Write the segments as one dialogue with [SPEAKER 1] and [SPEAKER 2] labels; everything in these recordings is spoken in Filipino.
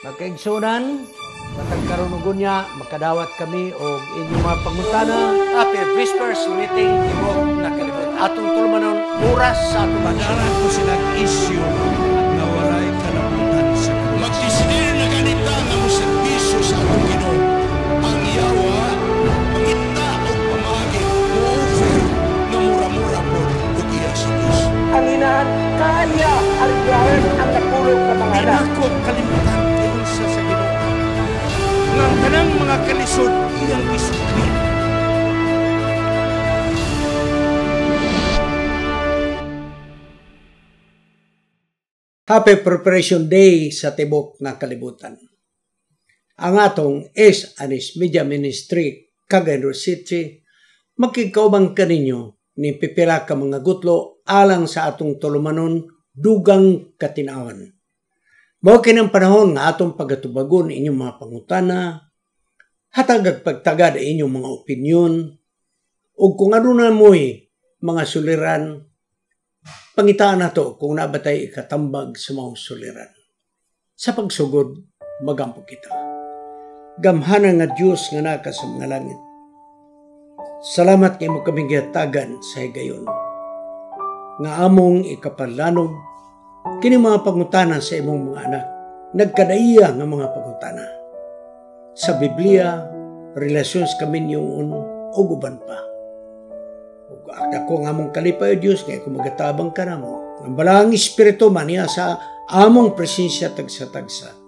[SPEAKER 1] Magkaigsunan, matag karunugon niya, makadawat kami o inyong mga pangutana.
[SPEAKER 2] Happy Vespers meeting Tibok na kalibot. Atong tulmanon oras sa atong
[SPEAKER 3] Padaran ko silang issue na walay kalabutan sa Diyos.
[SPEAKER 4] Magdesidir na ganita nga mo serbisyo sa atong Ginoo. Ang yawa, mangita o pamagi, mo-offer na mura-mura po ug iya sa Diyos.
[SPEAKER 2] ang inahan kanya aligaran ang nakulog sa mga anak.
[SPEAKER 3] Ako kalimutan tiyon sa Ginoo. Nga ang tanang mga kalisod iyang isukli.
[SPEAKER 1] Happy Preparation Day sa Tibok nga kalibutan. Ang atong Anis Media Ministry, Cagayan de City, makikaubang kaninyo ni pipila ka mga gutlo alang sa atong tulumanon dugang katinawan. Mao kinang panahon nga atong pagatubagon inyong mga pangutana, hatag pagtagad inyong mga opinyon, o kung ano na mo'y mga suliran, pangitaan nato kung nabatay ikatambag sa mga suliran. Sa pagsugod, magampo kita. Gamhana nga Diyos nga naka sa mga langit. Salamat kay mo kaming gihatagan sa higayon. Nga among ikapalanog, kini mga pangutana sa imong mga anak, nagkadaiya nga mga pangutana. Sa Biblia, relasyon sa kami niyong o guban pa. Ako nga among kalipay o Diyos, kaya kung magatabang ka na mo, ang balang espiritu maniya sa among presensya tagsa-tagsa.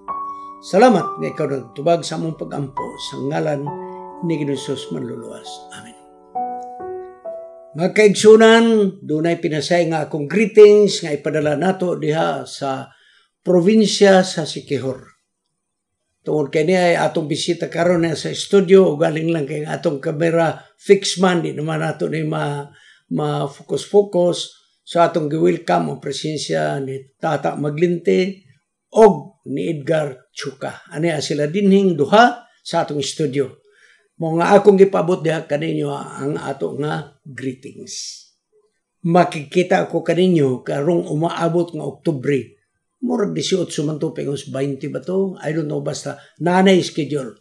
[SPEAKER 1] Salamat nga ikaw nagtubag sa among pag-ampo sa ngalan ni Jesus manluluwas. Amen. Mga kaigsunan, dunay pinasay nga akong greetings nga ipadala nato diha sa probinsya sa Siquijor. Tungod kay niya ay atong bisita karon na sa studio o galing lang kay atong kamera fix man, di naman nato ni ma-focus-focus. So atong gi-welcome ang presensya ni Tata Maglinte o ni Edgar Chuka. Ani sila dinhing duha sa atong studio. Mga akong gipabot diha kaninyo ang ato nga greetings. Makikita ako kaninyo karong umaabot nga Oktubre. Murag 18 man to, pengos 20 ba to? I don't know, basta nanay schedule.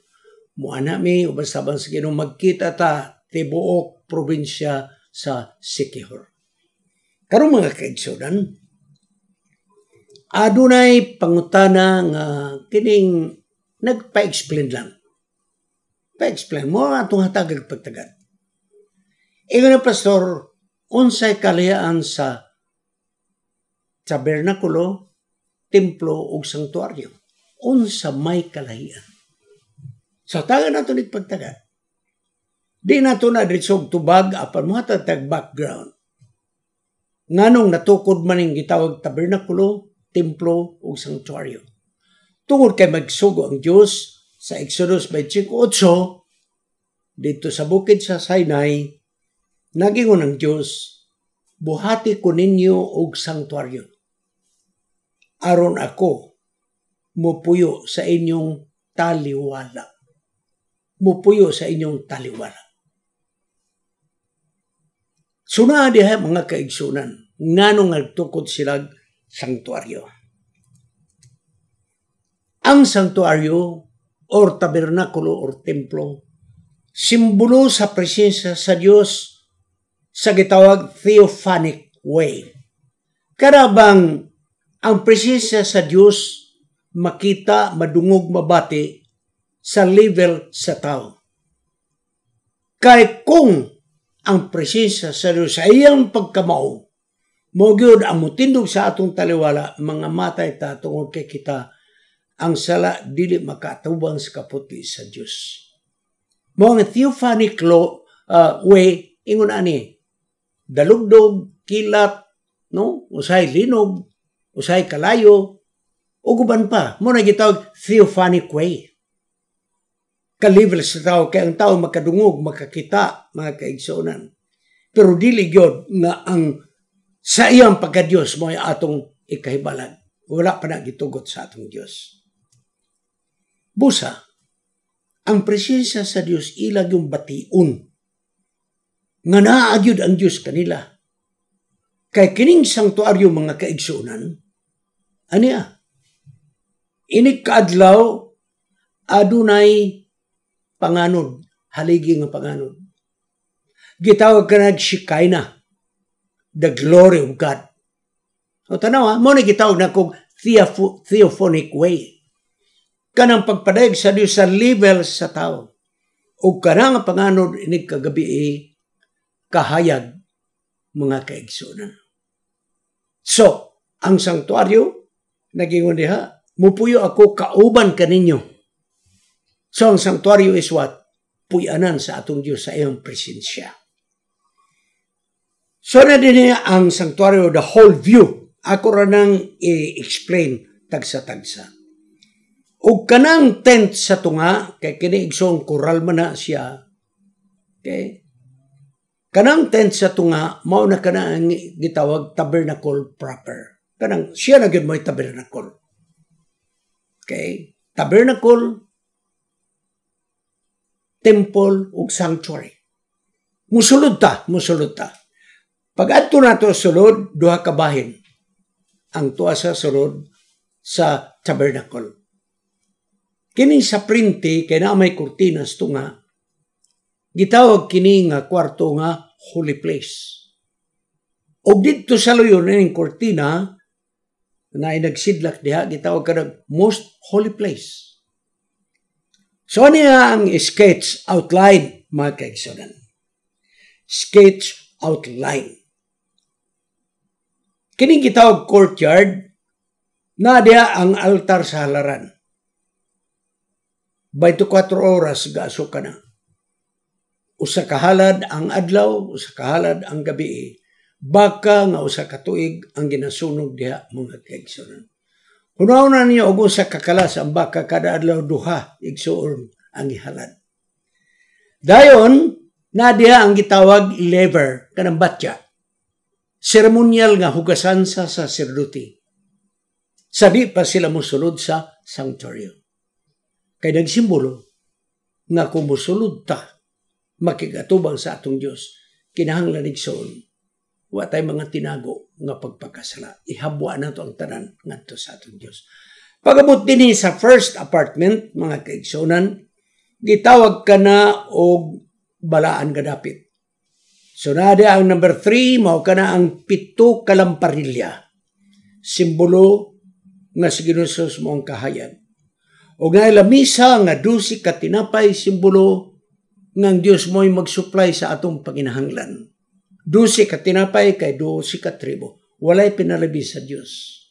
[SPEAKER 1] Muana mi, o basta bang sige nung magkita ta, tibuok probinsya sa Siquijor. Karong mga kaigsunan, adunay pangutana nga kining nagpa-explain lang. Pa-explain mo atong hatagag pagtagad. Ingon na pastor, unsay kalihaan sa tabernakulo, templo o sanktuaryo. Unsa may kalahian. So, taga nato ni pagtagad. Di nato na ditsog tubag apan mo hatag background. Nganong natukod man yung gitawag tabernakulo, templo o sanktuaryo. Tungod kay magsugo ang Diyos sa Exodus 25:8 dito sa bukid sa Sinai, nagingon ang Diyos, buhati ko ninyo og sanktuaryo. Aron ako mupuyo sa inyong taliwala. Mupuyo sa inyong taliwala. Suna diha mga kaigsunan, nganong nagtukod sila sanktuaryo. Ang sanktuaryo or tabernakulo or templo, simbolo sa presensya sa Diyos sa gitawag theophanic way. Karabang ang presensya sa Diyos makita, madungog, mabati sa level sa tao. Kaya kung ang presensya sa Diyos sa iyang pagkamao, mogyod ang mutindog sa atong taliwala, mga matay ta tungod kay kita, ang sala dili makatubang sa kaputi sa Diyos. Mga theophanic way, ingon ani, dalugdog, kilat, no? Usay linog, usay kalayo, o guban pa, muna gitawag theophanic way. Ka-level sa tao, kaya ang tao makadungog, makakita, mga kaigsunan. Pero dili gyud nga ang sa iyang pagka-Diyos mo ay atong ikahibalan. Wala pa na gitugot sa atong Diyos. Busa, ang presensya sa Diyos ilag yung bation. Nga naagyod ang Diyos kanila. Kay kining sanktuaryo mga kaigsunan, aniya, inig kaadlaw adunay panganod, haligi nga panganod. Gitawag ka na Shekinah, the glory of God. O tanaw mo na gitawag na kong theophonic way. Kanang pagpadayag sa Dios sa level sa tao. O kanang panganod inig kagabi kahayag mga kaigsunan. So, ang sanktuaryo, nagingon diha, mupuyo ako kauban kaninyo. So, ang sanktuaryo is what? Puyanan sa atong Diyos sa iyong presensya. So, na din ang sanktuaryo, the whole view. Ako ranang i-explain tagsa-tagsa. O kanang tent sa tunga, kay kiniigsong koral man na siya. Okay? Kanang tent sa tunga, mao na kana ang gitawag tabernacle proper. Kanang siya na gyud mo'y tabernacle. Okay? Tabernacle, temple, ug sanctuary. Musulod ta. Pag adto nato sulod, duha ka bahin. Ang tuwa sa sulod sa tabernacle. Kini sa printi, kaya na may kurtinas tunga, gitawag kini nga kwarto nga holy place. O dito sa luyon ng kurtina, na nagsidlak diha, gitawag ka ng most holy place. So niya ang sketch outline, mga kaigsunan. Sketch outline. Kini gitawag courtyard, na diha ang altar sa halaran. 24 oras gaso ka na. Usa ka halad ang adlaw, usa ka halad ang gabi. Baka nga usa ka tuig ang ginasunog diha mga kaigsunan. Hunaw-na niya og usa ka kalas ang baka kada adlaw duha igsuon ang ihalad. Dayon na diha ang gitawag laver kanang batya. Seremonyal nga hugasan sa sacerdote. Sabi pa sila mosulod sa sanctuary. Kay nagsimbolo nga kung mosulod ta makigatubang sa atong Diyos, kinahanglan igsoon, wa tay mga tinago nga pagpakasala. Ihabwa na to ang tanan ngadto sa atong Diyos. Pagabot dinhi sa first apartment, mga kaigsunan, gitawag ka na og balaan nga dapit. So nada ang number 3, mao ka na ang 7 ka lamparilya. Simbolo nga si Ginoo mo ang kahayag. O nga lamisa nga 12 ka tinapay, simbolo ng Diyos mo'y mag-supply sa atong panginahanglan. 12 ka tinapay kay 12 ka tribo. Walay pinalabi sa Diyos.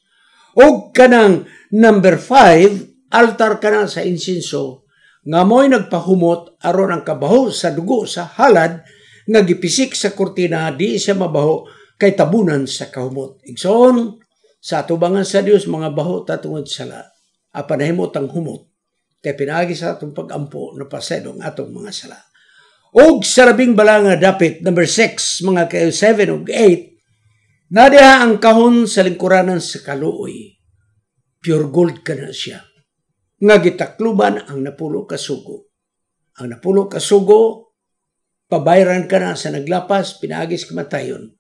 [SPEAKER 1] O kanang number 5, altar ka na sa insinso, nga mo'y nagpahumot aron ang kabaho sa dugo sa halad, nga gipisik sa kurtina, di siya mabaho, kay tabunan sa kahumot. Igsoon, sa atubangan sa Diyos, mga baho tatungod sala. Apanahimot ang humot, kay pinagi sa atong pag-ampo na pasedong atong mga sala. Og sa labing bala nga dapit, number 6, mga kayo 7 ug 8, nadiha ang kahon sa lingkuranan sa kaluoy. Pure gold ka na siya. Nga gitakluban ang napulo ka sugo. Ang napulo ka sugo, pabayran ka na sa naglapas, pinagis kamatayon.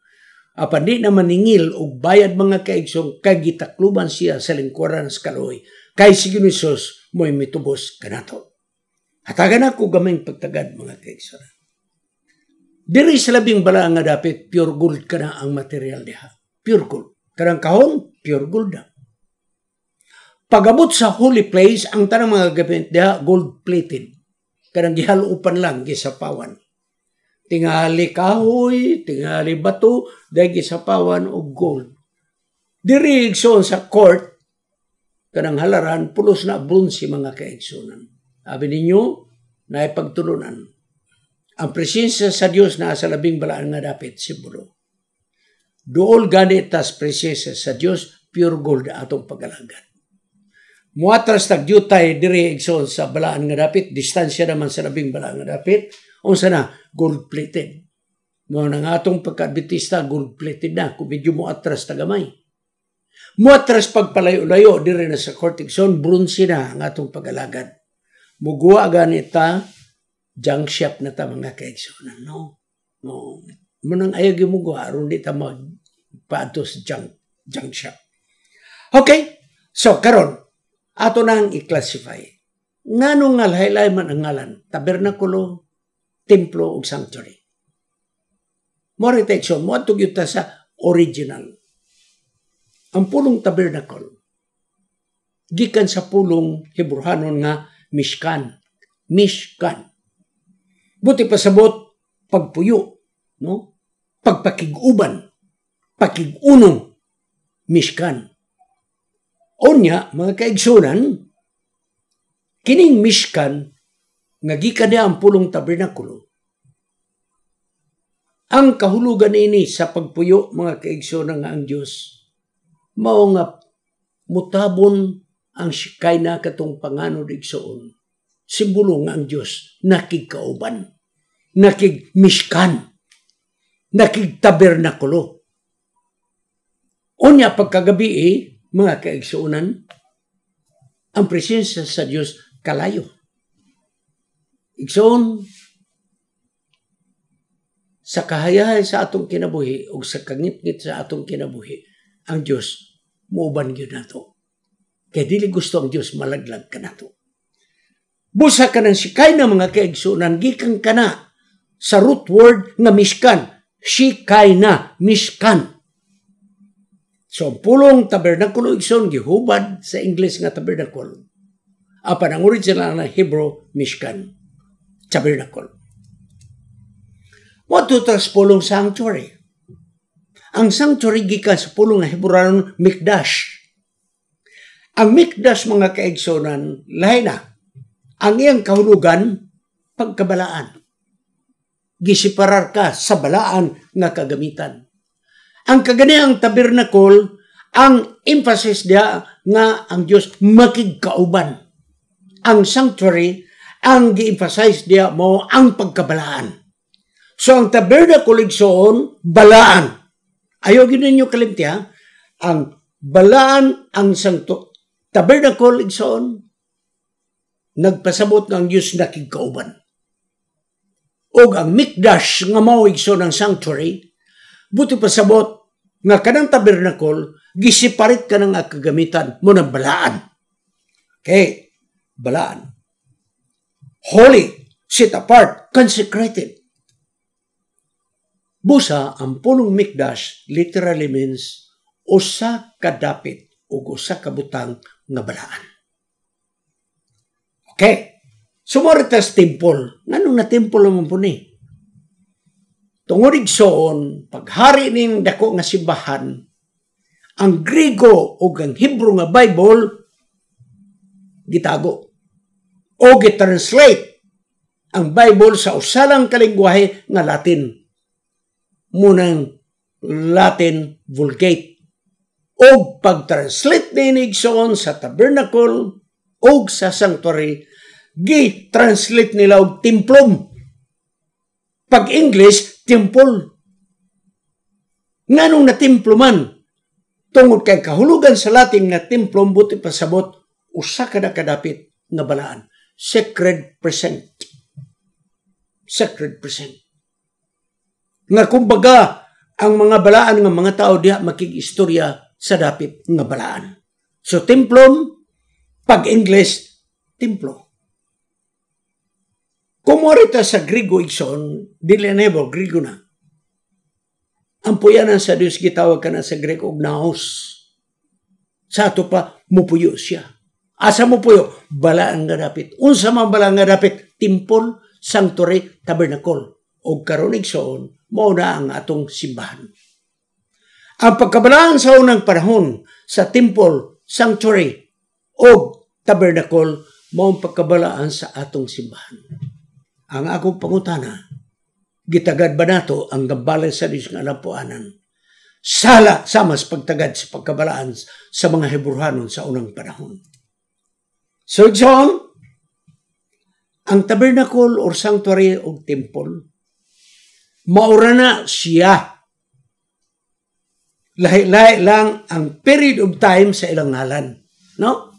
[SPEAKER 1] Apan di na maningil og bayad mga kaigsong, kay gitakluban siya sa lingkuranan sa kaluoy. Kay si Ginoos mo'y mitubos kanato. Hatagan ako gamay pagtagad mga kaigsoon. Diri sa labing bala nga dapit, pure gold ka na ang material diha. Pure gold. Karang kahon, pure gold na. Pagabot sa holy place, ang tanang mga gamit diha, gold plated. Karang gihalupan lang, gisapawan. Tingali kahoy, tingali bato, dahil gisapawan o gold. Diri igsoon sa court, kanang halaran, pulos na bronze mga kaigsunan. Sabi ninyo, na ipagtulunan. Ang presensya sa Diyos na sa labing balaan nga dapit, simbolo. Dool ganit tas presensya sa Diyos, pure gold atong pag-alagad. Muatras tagyutay diri igsoon sa balaan nga dapit, distansya naman sa labing balaan nga dapit, unsa na, gold-plated. Mo nang atong pagka-adventista, gold-plated na, kung medyo muatras tagamay. Muatras pagpalayo-layo, diri na sa Cortigson, bronze na ang atong pag-alagad. Mugwa ganita, junk shop na ta mga kaigsunan, no? No. Munang ayag yung mugwa, aron di ta magpaadto sa junk shop. Okay, so karon ato nang i-classify. Nganong nga lahi-lahi man ang ngalan, tabernakulo, templo, ug sanctuary. Mo reteksyon, mo atog yuta sa original. Ang pulong tabernacle, gikan sa pulong Hebrehanon nga Mishkan. Mishkan. Buti pasabot, pagpuyo, no? Pagpakiguban, pakigunong, Mishkan. Onya, mga kaigsunan, kining Mishkan, nga gikan niya ang pulong tabernakulo, ang kahulugan ini sa pagpuyo, mga kaigsunan nga ang Diyos, mao nga mutabon ang Shekinah katong panganod igsoon. Simbolo nga ang Diyos nakigkauban, nakig-Mishkan, nakig-tabernakulo. Unya pagkagabi mga kaigsuunan, ang presensya sa Diyos kalayo. Igsoon, sa kahayahay sa atong kinabuhi o sa kangit-ngit sa atong kinabuhi, ang Diyos muuban yun nato. Kaya dili gusto ang Diyos malaglag ka nato. Busa ka ng Shekinah mga kaigsuunan, gikan ka na sa root word nga Mishkan. Shekinah, Mishkan. So, pulong tabernakulo igsoon gihubad sa English nga tabernacle. Apan ang original na Hebrew, Mishkan. Tabernacle. What to tas pulong sanctuary? Ang sanctuary gikan sa pulong nga Hebrew Mikdash. Ang Mikdash mga kaigsonan, lahi na. Ang iyang kahulugan, pagkabalaan. Gisiparar ka sa balaan nga kagamitan. Ang kaganihang tabernacle, ang emphasis dia nga ang Diyos makigkauban. Ang sanctuary, ang gi-emphasize dia mo ang pagkabalaan. So ang tabernacle igsoon, balaan. Ayaw ginin nyo kalimti ha? Ang balaan, ang tabernacle igsoon, nagpasabot ng Diyos nakigkauban. O ang Mikdash nga mao igsoon ang sanctuary, buti pasabot nga kanang tabernacle, gisiparit ka ng kagamitan mo ng balaan. Okay, balaan. Holy, set apart, consecrated. Busa, ang pulong Mikdash literally means usa ka dapit o usa ka butang nga balaan. Okay, sumoritas temple. Nganong na temple naman po ni? Tungod igsoon, paghari ning dako nga simbahan, ang Griego o ang Hebrew nga Bible, gitago. O gitranslate ang Bible sa usalang kalingwahe nga Latin. Munang Latin Vulgate. O pag-translate ni igsoon sa tabernacle o sa sanctuary, gi-translate nila og templom. Pag-English, temple. Nganong na templo man? Tungod kay kahulugan sa Latin nga templom, buti pasabot, usa ka na kadapit nga balaan. Sacred present. Sacred present. Nga kumbaga, ang mga balaan nga mga tao diha makikistorya sa dapit nga balaan. So, templom, pag-English, templo. Kung morita sa Griego igsoon, dili na Griego na. Ang puyanan sa Diyos gitawag ka na sa Greek og naos. Sa ato pa, mupuyo siya. Asa mupuyo? Balaan nga dapit. Unsa man balaan nga dapit? Temple, sanctuary, tabernacle. O karon igsoon, mao na ang atong simbahan. Ang pagkabalaan sa unang panahon sa temple, sanctuary, o tabernacle, mao ang pagkabalaan sa atong simbahan. Ang akong pangutana, gitagad ba nato ang gambalan sa Diyos nga alampuanan? Sala samas pagtagad sa pagkabalaan sa mga Hebrehanon sa unang panahon. So, John, ang tabernacle or sanctuary o temple, maura na siya. Lahi-lahi lang ang period of time sa ilang ngalan. No?